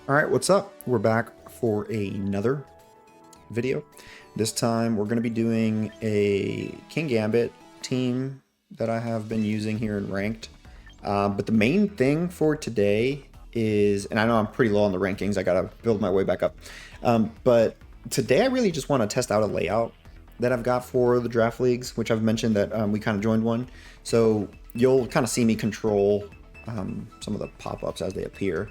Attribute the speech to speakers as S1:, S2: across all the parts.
S1: All right, what's up? We're back for another video. This time we're going to be doing a Kingambit team that I have been using here in ranked. But the main thing for today is, and I know I'm pretty low on the rankings, I got to build my way back up. But today I really just want to test out a layout that I've got for the draft leagues, which I've mentioned that we kind of joined one. So you'll kind of see me control some of the pop-ups as they appear.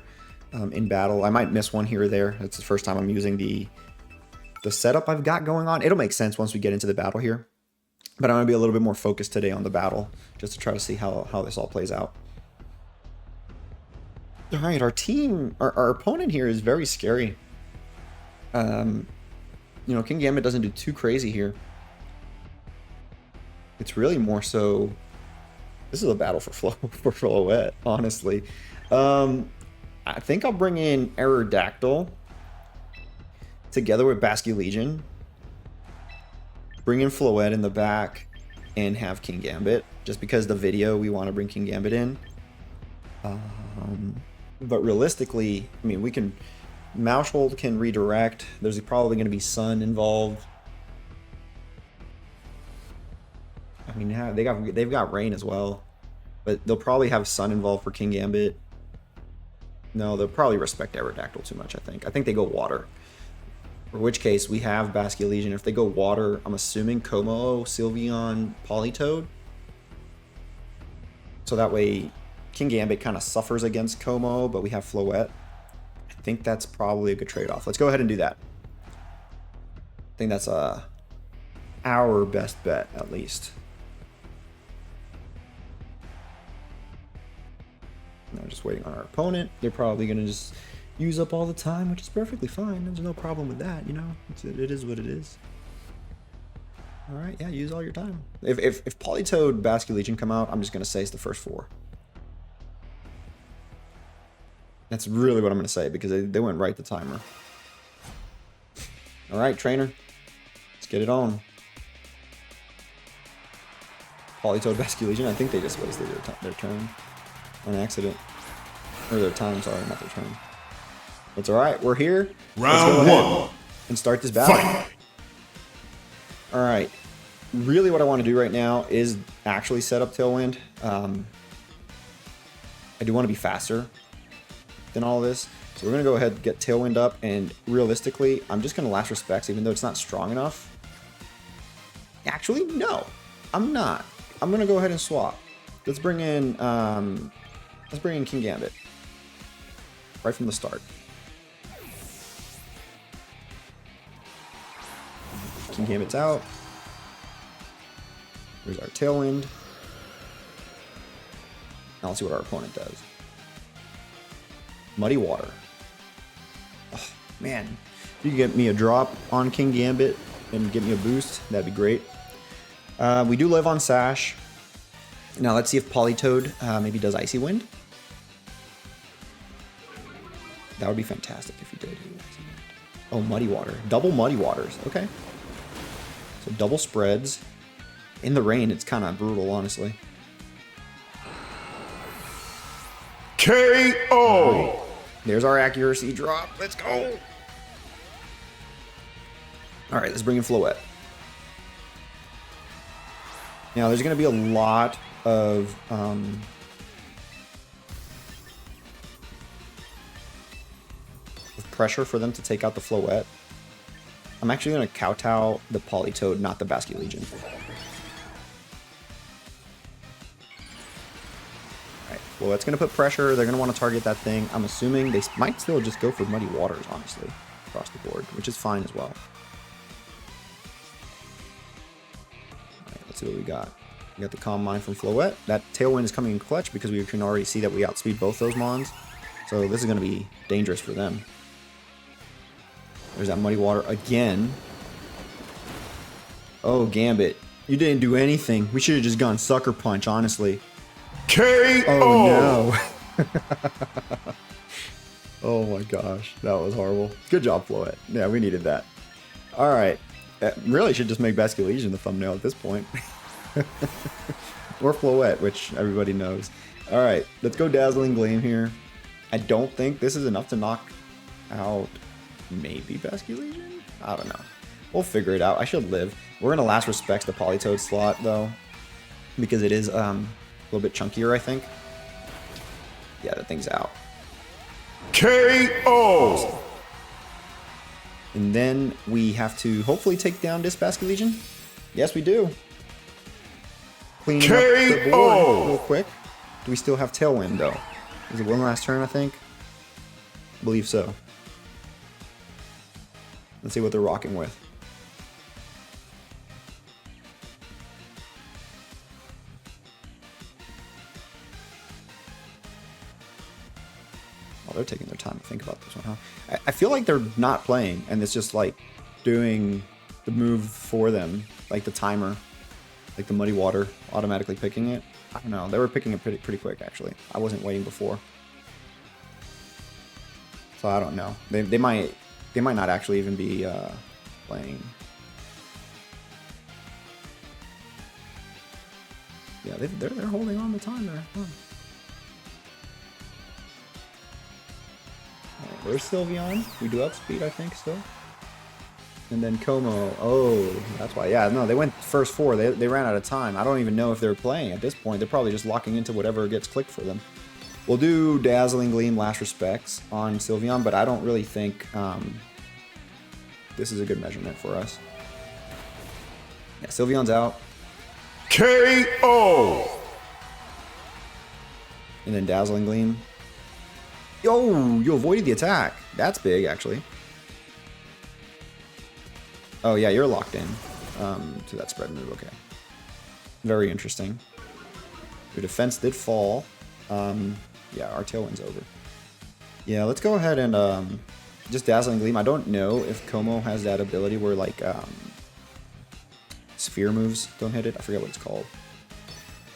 S1: In battle. I might miss one here or there. It's the first time I'm using the setup I've got going on. It'll make sense once we get into the battle here. But I'm going to be a little bit more focused today on the battle, just to try to see how this all plays out. All right, our team, our opponent here is very scary. You know, Kingambit doesn't do too crazy here. It's really more so, this is a battle for Floette, honestly. I think I'll bring in Aerodactyl together with Basculegion. Bring in Floette in the back and have Kingambit. Just because the video we want to bring Kingambit in. But realistically, I mean, we can... Maushold can redirect. There's probably going to be Sun involved. I mean, they've got Rain as well. But they'll probably have Sun involved for Kingambit. No, they'll probably respect Aerodactyl too much, I think. I think they go water. For which case, we have Basculegion. If they go water, I'm assuming Como, Sylveon, Politoed. So that way, Kingambit kind of suffers against Como, but we have Floette. I think that's probably a good trade-off. Let's go ahead and do that. I think that's our best bet, at least. Now just waiting on our opponent. They're probably going to just use up all the time, which is perfectly fine. There's no problem with that, you know. It is what it is. All right, yeah, use all your time. If Politoed, Basculegion come out, I'm just going to say it's the first four. That's really what I'm going to say because they went right the timer. All right, trainer. Let's get it on. Politoed, Basculegion. I think they just wasted their turn. On accident. Or their time, sorry, not their turn. It's alright, we're here.
S2: Round one.
S1: And start this battle.
S2: Fight.
S1: Alright. Really what I want to do right now is actually set up Tailwind. I do want to be faster than all of this. So we're going to go ahead and get Tailwind up, and realistically, I'm just going to Last Respects even though it's not strong enough. Actually, no. I'm not. I'm going to go ahead and swap. Let's bring in Kingambit right from the start. Kingambit's out. Here's our Tailwind. Now let's see what our opponent does. Muddy Water. Oh, man, if you could get me a drop on Kingambit and get me a boost, that'd be great. We do live on Sash. Now let's see if Politoed maybe does Icy Wind. That would be fantastic if he did. Oh, Muddy Water. Double Muddy Waters. Okay. So double spreads. In the rain, it's kind of brutal, honestly.
S2: KO!
S1: Right. There's our accuracy drop. Let's go! Alright, let's bring in Floette. Now, there's going to be a lot of pressure for them to take out the Floette. I'm actually going to kowtow the Politoed, not the Basculegion. Alright, well, that's going to put pressure. They're going to want to target that thing. I'm assuming they might still just go for Muddy Waters, honestly, across the board, which is fine as well. Alright, let's see what we got. We got the Calm Mind from Floette. That Tailwind is coming in clutch because we can already see that we outspeed both those Mons. So this is going to be dangerous for them. There's that Muddy Water again. Oh, Gambit. You didn't do anything. We should have just gone Sucker Punch, honestly.
S2: KO!
S1: Oh, no. Oh, my gosh. That was horrible. Good job, Floette. Yeah, we needed that. All right. Really should just make Basculegion the thumbnail at this point. Or Floette, which everybody knows. Alright, let's go Dazzling Gleam here. I don't think this is enough to knock out maybe Basculegion? I don't know. We'll figure it out. I should live. We're going to last respects the Politoed slot, though, because it is a little bit chunkier, I think. Yeah, that thing's out.
S2: KO!
S1: And then we have to hopefully take down this Basculegion. Yes, we do. Cleaning up the board real quick. Do we still have Tailwind, though? Is it one last turn, I think? I believe so. Let's see what they're rocking with. Oh, they're taking their time to think about this one, huh? I feel like they're not playing, and it's just like doing the move for them, like the timer, like the muddy water, automatically picking it. I don't know. They were picking it pretty quick, actually. I wasn't waiting before, so I don't know. They might not actually even be playing. Yeah, they're holding on the time there. Huh. Right, there's Sylveon. We do outspeed, I think, still. And then Como. Oh, that's why. Yeah, no, they went first 4. They ran out of time. I don't even know if they're playing at this point. They're probably just locking into whatever gets clicked for them. We'll do Dazzling Gleam last respects on Sylveon, but I don't really think this is a good measurement for us. Yeah, Sylveon's out.
S2: KO!
S1: And then Dazzling Gleam. Yo, you avoided the attack. That's big, actually. Oh, yeah, you're locked in to that spread move. Okay. Very interesting. Your defense did fall. Yeah, our Tailwind's over. Yeah, let's go ahead and just Dazzling Gleam. I don't know if Como has that ability where, like, sphere moves don't hit it. I forget what it's called.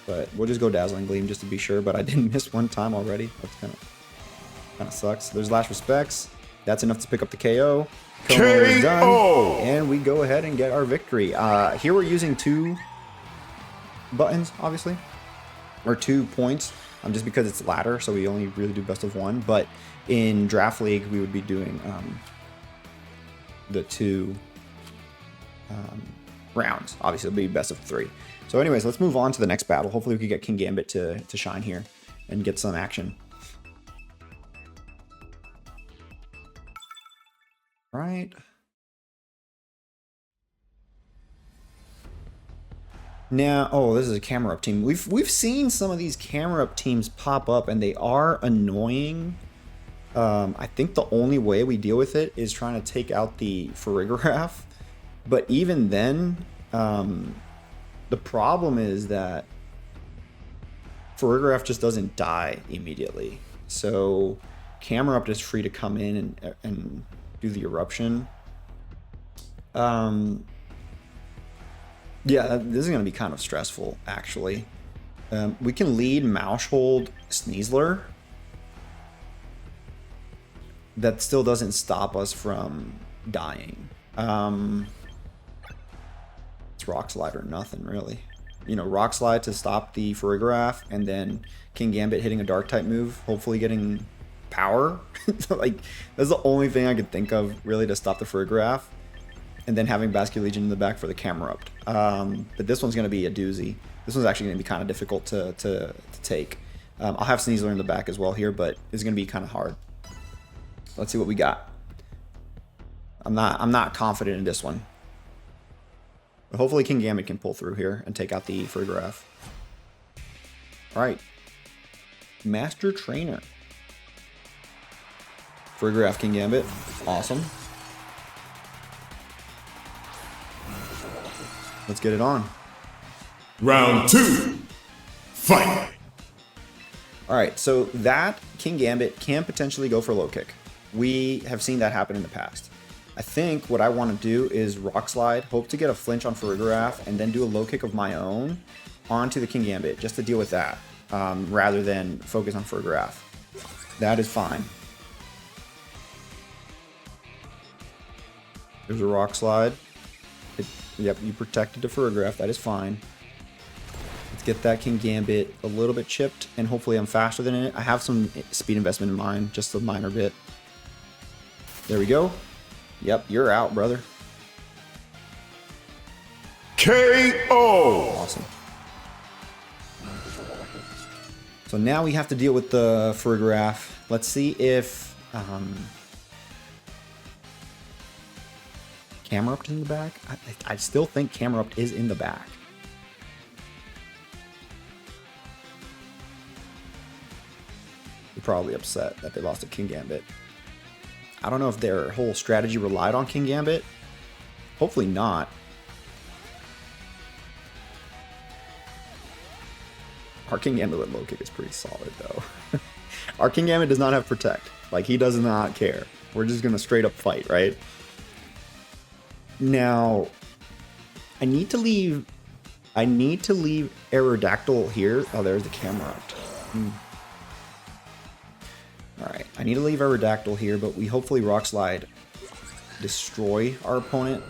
S1: But we'll just go Dazzling Gleam just to be sure. But I didn't miss one time already. That's kind of sucks. There's Last Respects. That's enough to pick up the KO. Como is done, and we go ahead and get our victory. Here we're using 2 buttons, obviously, or 2 points, just because it's ladder, so we only really do best of 1. But in Draft League, we would be doing the 2 rounds. Obviously, it'll be best of 3. So anyways, let's move on to the next battle. Hopefully we can get Kingambit to shine here and get some action. Right. Now, oh, this is a camera up team. We've seen some of these camera up teams pop up, and they are annoying. I think the only way we deal with it is trying to take out the Farigiraf. But even then, the problem is that Farigiraf just doesn't die immediately. So camera up is free to come in and do the eruption. Yeah, this is going to be kind of stressful, actually. We can lead Maushold Sneasler. That still doesn't stop us from dying. It's Rock Slide or nothing, really. You know, Rock Slide to stop the Farigiraf, and then Kingambit hitting a Dark-type move, hopefully getting power. Like, that's the only thing I could think of, really, to stop the Farigiraf. And then having Basculegion in the back for the Camerupt. But this one's going to be a doozy. This one's actually going to be kind of difficult to take. I'll have Sneasler in the back as well here, but it's going to be kind of hard. Let's see what we got. I'm not confident in this one. But hopefully Kingambit can pull through here and take out the Farigiraf. Alright. Master Trainer. Farigiraf Kingambit. Awesome. Let's get it on.
S2: Round 2. Fight.
S1: Alright, so that Kingambit can potentially go for low kick. We have seen that happen in the past. I think what I want to do is Rock Slide, hope to get a flinch on Farigiraf, and then do a low kick of my own onto the Kingambit, just to deal with that, rather than focus on Farigiraf. That is fine. There's a Rock Slide. Yep, you protected the Farigiraf, that is fine. Let's get that Kingambit a little bit chipped, and hopefully I'm faster than it. I have some speed investment in mind, just a minor bit. There we go. Yep, you're out, brother.
S2: KO!
S1: Awesome. So now we have to deal with the Farigiraf. Let's see if Kingambit in the back. I still think Kingambit is in the back. They're probably upset that they lost to Kingambit. I don't know if their whole strategy relied on Kingambit. Hopefully not. Our Kingambit with low kick is pretty solid though. Our Kingambit does not have protect. Like, he does not care. We're just gonna straight up fight, right? Now, I need to leave Aerodactyl here. Oh, there's the camera. Alright, I need to leave Aerodactyl here, but we hopefully Rock Slide destroy our opponent.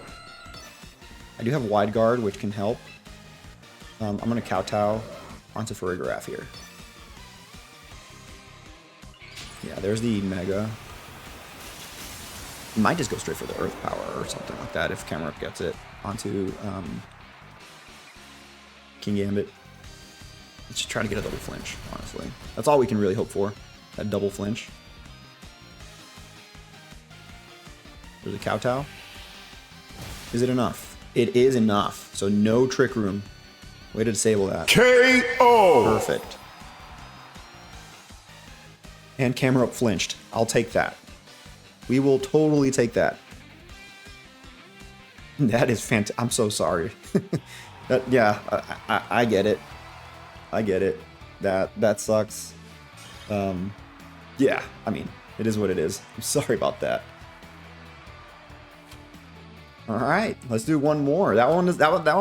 S1: I do have Wide Guard, which can help. I'm gonna kowtow onto Farigiraf here. Yeah, there's the Mega. Might just go straight for the Earth Power or something like that if Kingambit gets it onto Kingambit. Let's just try to get a double flinch, honestly. That's all we can really hope for, that double flinch. There's a kowtow. Is it enough? It is enough, so no Trick Room. Way to disable that.
S2: KO!
S1: Perfect. And Kingambit flinched. I'll take that. We will totally take that. That is fantastic. I'm so sorry. Yeah, I get it. I get it. That sucks. Yeah, I mean, it is what it is. I'm sorry about that. All right, let's do one more. That one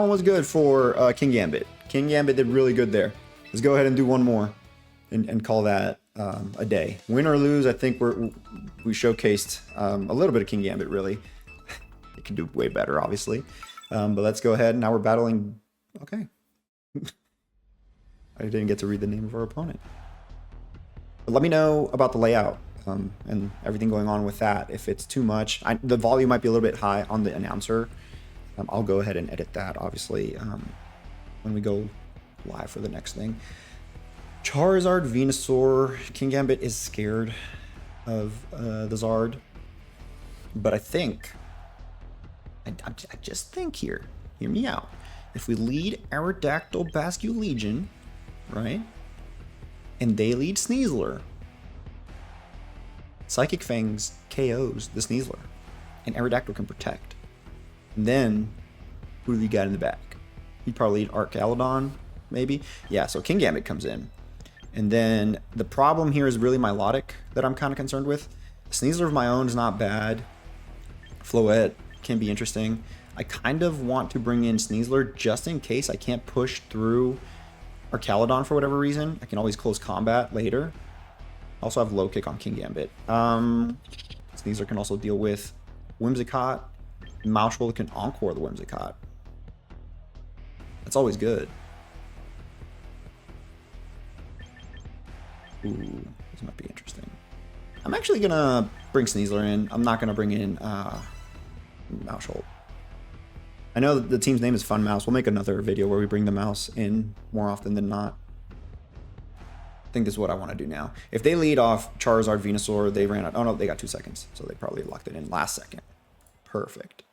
S1: was good for Kingambit. Kingambit did really good there. Let's go ahead and do one more, and call that a day. Win or lose, I think we showcased a little bit of Kingambit. Really, it can do way better, obviously. But let's go ahead. Now we're battling. Okay, I didn't get to read the name of our opponent. But let me know about the layout. And everything going on with that. If it's too much, the volume might be a little bit high on the announcer. I'll go ahead and edit that, obviously, when we go live for the next thing. Charizard, Venusaur. Kingambit is scared of the Zard. But I think, I just think here, hear me out. If we lead Aerodactyl Basculegion, right, and they lead Sneasler, Psychic Fangs KOs the Sneasler, and Aerodactyl can protect. And then, who do we got in the back? He'd probably lead Archaludon, maybe? Yeah, so Kingambit comes in. And then, the problem here is really Milotic that I'm kind of concerned with. Sneasler of my own is not bad. Floette can be interesting. I kind of want to bring in Sneasler just in case I can't push through Archaludon for whatever reason. I can always close combat later. I also have low kick on Kingambit. Sneasler can also deal with Whimsicott. Mouthful can encore the Whimsicott. That's always good. Ooh, this might be interesting. I'm actually gonna bring Sneasler in. I'm not gonna bring in Mouthful. I know that the team's name is Fun Mouse. We'll make another video where we bring the mouse in more often than not. I think this is what I want to do now. If they lead off Charizard, Venusaur, they ran out. Oh no, they got 2 seconds. So they probably locked it in last second. Perfect.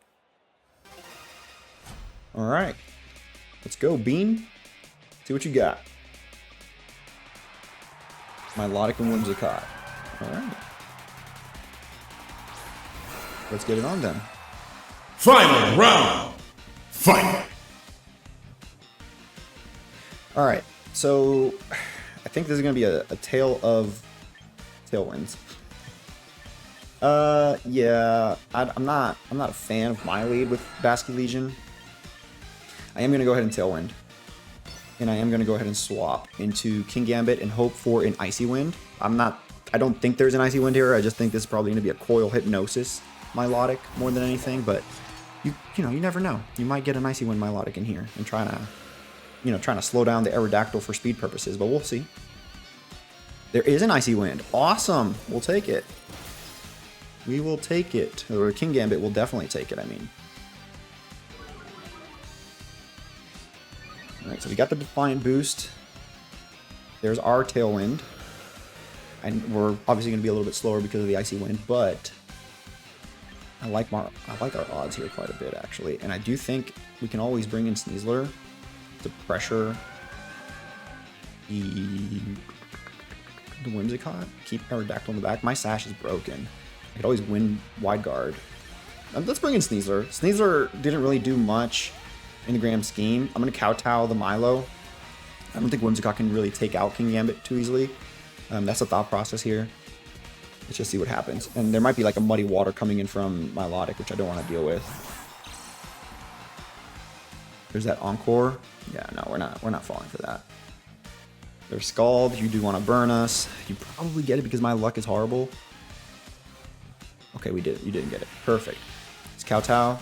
S1: All right. Let's go, Bean. See what you got. Milotic and Whimsicott. All right. Let's get it on then.
S2: Final round. Fight.
S1: All right. So I think this is going to be a tale of tailwinds. Yeah, I'm not a fan of my lead with Basculegion. I am going to go ahead and Tailwind. And I am going to go ahead and swap into Kingambit and hope for an Icy Wind. I don't think there's an Icy Wind here. I just think this is probably going to be a Coil Hypnosis Milotic more than anything, but you never know. You might get an Icy Wind Milotic in here and trying to slow down the Aerodactyl for speed purposes, but we'll see. There is an Icy Wind. Awesome. We'll take it. We will take it. Or Kingambit will definitely take it, I mean. Alright, so we got the Defiant boost. There's our Tailwind. And we're obviously going to be a little bit slower because of the Icy Wind, but I like our odds here quite a bit, actually. And I do think we can always bring in Sneasler to pressure the Whimsicott. Keep Aerodactyl in the back. My Sash is broken. I could always win Wide Guard. Let's bring in Sneasler. Sneasler didn't really do much in the grand scheme. I'm going to kowtow the Milo. I don't think Whimsicott can really take out Kingambit too easily. That's the thought process here. Let's just see what happens. And there might be like a Muddy Water coming in from Milotic, which I don't want to deal with. There's that Encore. Yeah, no, we're not falling for that. There's Scald. You do want to burn us. You probably get it because my luck is horrible. Okay, we did it. You didn't get it. Perfect. It's Kowtow.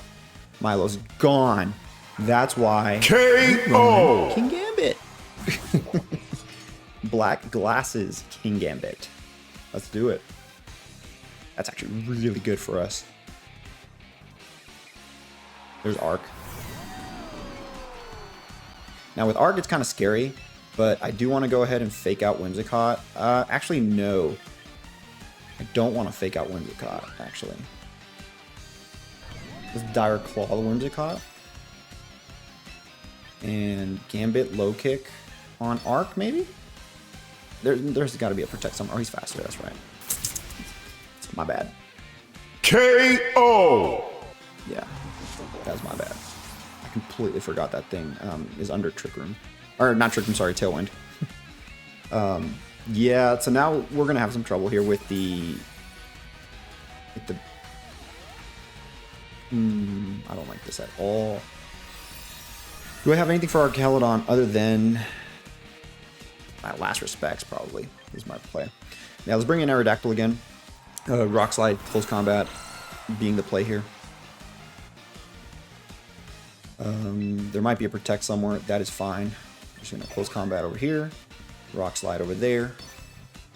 S1: Milo's gone. That's why.
S2: KO!
S1: Kingambit. Black Glasses Kingambit. Let's do it. That's actually really good for us. There's Arc. Now with Arc, it's kind of scary, but I do want to go ahead and fake out Whimsicott. Actually, no. I don't want to fake out Whimsicott, actually. Let's Dire Claw the Whimsicott. And Gambit low kick on Arc, maybe? There's got to be a Protect somewhere. Oh, he's faster, that's right. It's my bad.
S2: KO!
S1: Yeah, that was my bad. I completely forgot that thing is under Trick Room. Or not Trick Room, sorry, Tailwind. Yeah, so now we're going to have some trouble here with the... I don't like this at all. Do I have anything for Archelodon other than... my last respects, probably, is my play. Now, let's bring in Aerodactyl again. Rock Slide, Close Combat being the play here. There might be a Protect somewhere. That is fine. Just going to Close Combat over here. Rock Slide over there.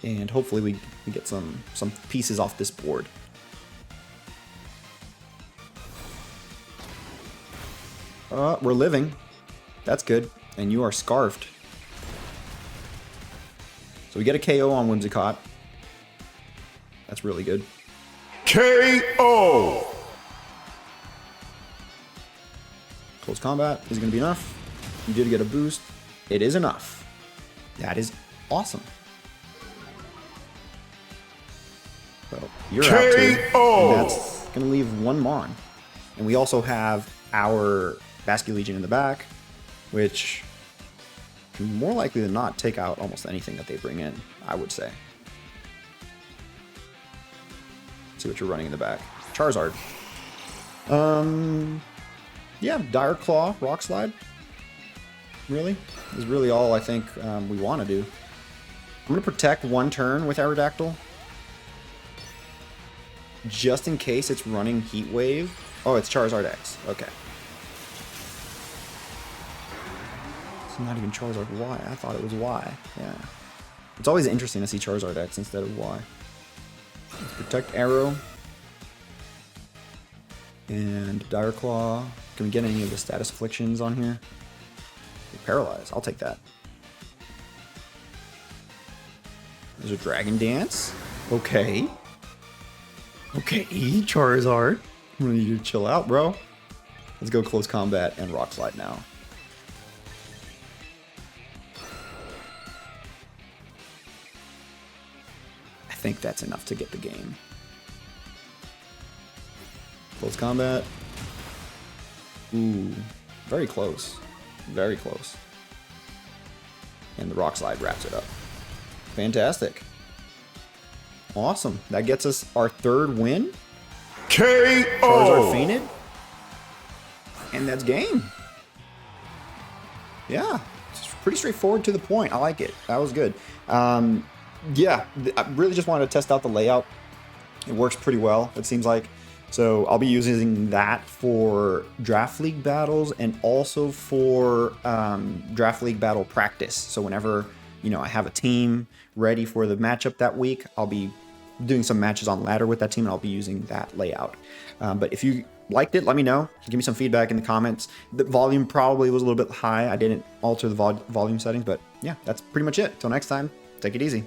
S1: And hopefully we get some pieces off this board. We're living. That's good. And you are Scarfed. So we get a KO on Whimsicott. That's really good.
S2: KO!
S1: Close Combat is going to be enough. You did get a boost. It is enough. That is awesome. So you're out too. And that's going to leave one Mon. And we also have our Basculegion in the back, which can more likely than not take out almost anything that they bring in, I would say. Let's see what you're running in the back. Charizard. Yeah, Dire Claw, Rock Slide. Really? Is really all I think we want to do. I'm going to protect one turn with Aerodactyl. Just in case it's running Heat Wave. Oh, it's Charizard X. Okay. It's not even Charizard Y. I thought it was Y. Yeah. It's always interesting to see Charizard X instead of Y. Let's protect Arrow. And Dire Claw. Can we get any of the status afflictions on here? Paralyzed. I'll take that. There's a Dragon Dance. Okay. Okay, Charizard. I'm gonna need you to chill out, bro. Let's go Close Combat and Rock Slide now. I think that's enough to get the game. Close Combat. Ooh, very close. Very close. And the Rock Slide wraps it up. Fantastic. Awesome. That gets us our third win.
S2: KO!
S1: Charizard fainted. And that's game. Yeah. It's pretty straightforward to the point. I like it. That was good. Yeah. I really just wanted to test out the layout. It works pretty well, it seems like. So I'll be using that for Draft League battles and also for Draft League battle practice. So whenever, you know, I have a team ready for the matchup that week, I'll be doing some matches on ladder with that team, and I'll be using that layout. But if you liked it, let me know. Give me some feedback in the comments. The volume probably was a little bit high. I didn't alter the volume settings, but yeah, that's pretty much it. Till next time, take it easy.